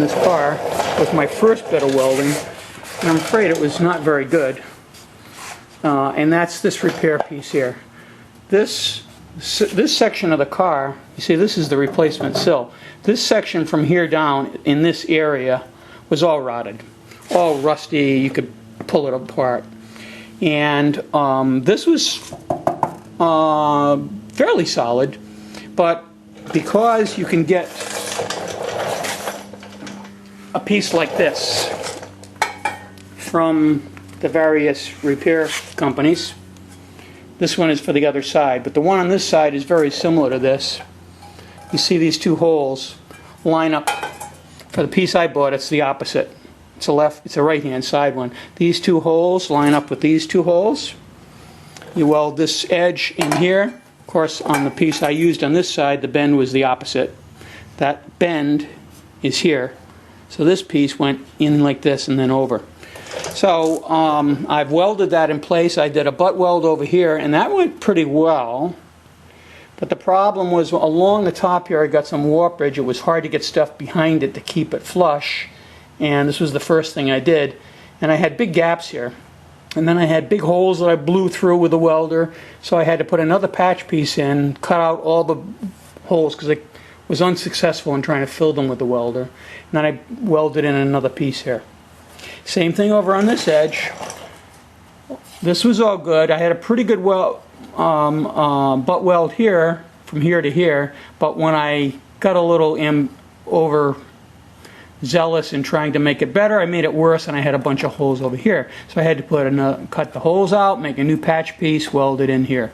this car was my first bit of welding, and I'm afraid it was not very good. And that's this repair piece here. This section of the car, you see this is the replacement sill. This section from here down in this area was all rotted, all rusty, you could pull it apart. And this was fairly solid, but because you can get a piece like this from the various repair companies. This one is for the other side, but the one on this side is very similar to this. You see these two holes line up. For the piece I bought, it's the opposite. It's a right-hand side one. These two holes line up with these two holes. You weld this edge in here. Of course, on the piece I used on this side, the bend was the opposite. That bend is here. So this piece went in like this and then over. So I've welded that in place. I did a butt weld over here, and that went pretty well. But the problem was along the top here I got some warpage. It was hard to get stuff behind it to keep it flush. And this was the first thing I did. And I had big gaps here. And then I had big holes that I blew through with the welder. So I had to put another patch piece in, cut out all the holes because I was unsuccessful in trying to fill them with the welder. And then I welded in another piece here. Same thing over on this edge. This was all good. I had a pretty good butt weld here, from here to here, but when I got a little overzealous in trying to make it better, I made it worse, and I had a bunch of holes over here. So I had to cut the holes out, make a new patch piece, weld it in here.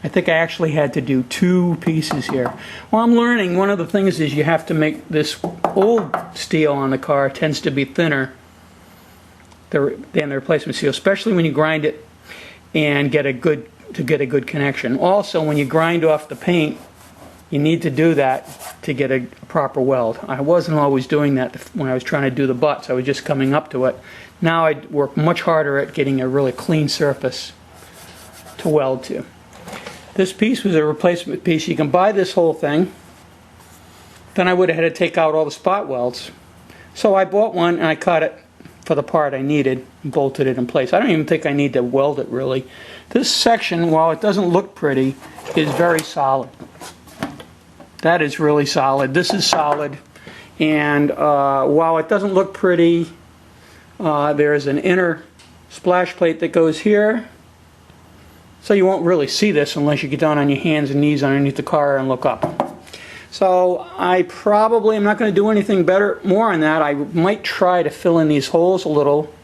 I think I actually had to do 2 pieces here. Well, I'm learning one of the things is you have to make this old steel on the car tends to be thinner than the replacement steel, especially when you grind it and get a good connection. Also, when you grind off the paint, you need to do that to get a proper weld. I wasn't always doing that when I was trying to do the butts. I was just coming up to it. Now I work much harder at getting a really clean surface to weld to. This piece was a replacement piece. You can buy this whole thing. Then I would have had to take out all the spot welds. So I bought one and I cut it for the part I needed and bolted it in place. I don't even think I need to weld it really. This section, while it doesn't look pretty, is very solid. That is really solid. This is solid. And while it doesn't look pretty, there's an inner splash plate that goes here. So you won't really see this unless you get down on your hands and knees underneath the car and look up. So I probably am not going to do anything more on that. I might try to fill in these holes a little,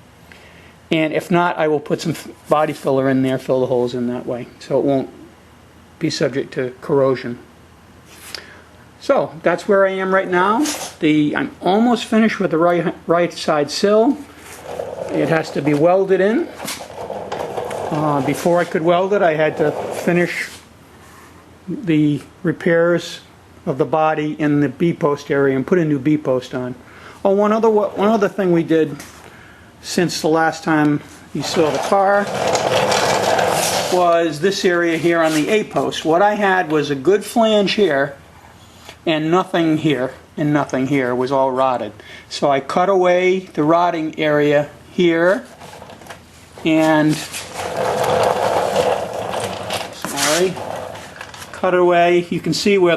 and if not, I will put some body filler in there, fill the holes in that way, so it won't be subject to corrosion. So that's where I am right now. I'm almost finished with the right side sill. It has to be welded in. Before I could weld it, I had to finish the repairs of the body in the B-post area and put a new B-post on. Oh, one other thing we did since the last time you saw the car was this area here on the A-post. What I had was a good flange here and nothing here and nothing here. It was all rotted. So I cut away the rotting area here and cut away. You can see where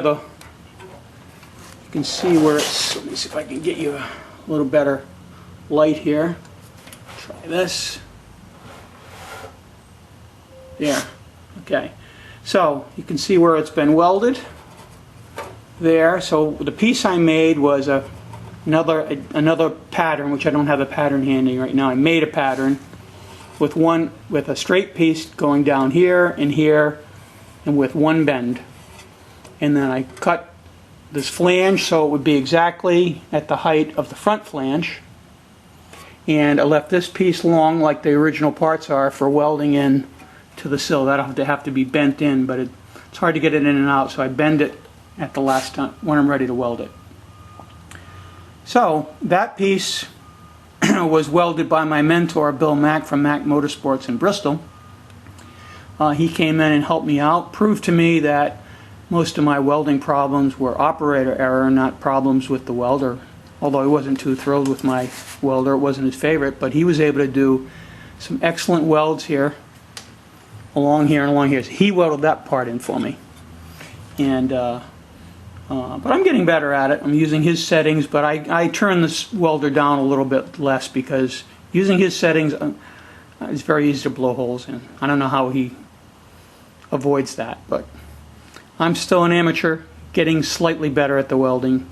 it's, let me see if I can get you a little better light here. Try this. There. Okay. So you can see where it's been welded there. So the piece I made was another pattern, which I don't have the pattern handy right now. I made a pattern with a straight piece going down here and with one bend. And then I cut this flange so it would be exactly at the height of the front flange. And I left this piece long like the original parts are for welding in to the sill. That'll have to be bent in, but it's hard to get it in and out, so I bend it at the last time when I'm ready to weld it. So that piece was welded by my mentor, Bill Mack from Mack Motorsports in Bristol. He came in and helped me out, proved to me that most of my welding problems were operator error, not problems with the welder. although he wasn't too thrilled with my welder. It wasn't his favorite, but he was able to do some excellent welds here, along here and along here. So he welded that part in for me. And but I'm getting better at it. I'm using his settings, but I turn this welder down a little bit less because using his settings, it's very easy to blow holes in. I don't know how he avoids that, but I'm still an amateur, getting slightly better at the welding.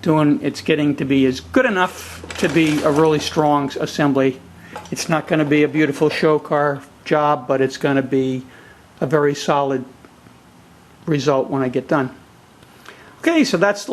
It's getting to be as good enough to be a really strong assembly. It's not going to be a beautiful show car job, but it's going to be a very solid result when I get done. Okay, so that's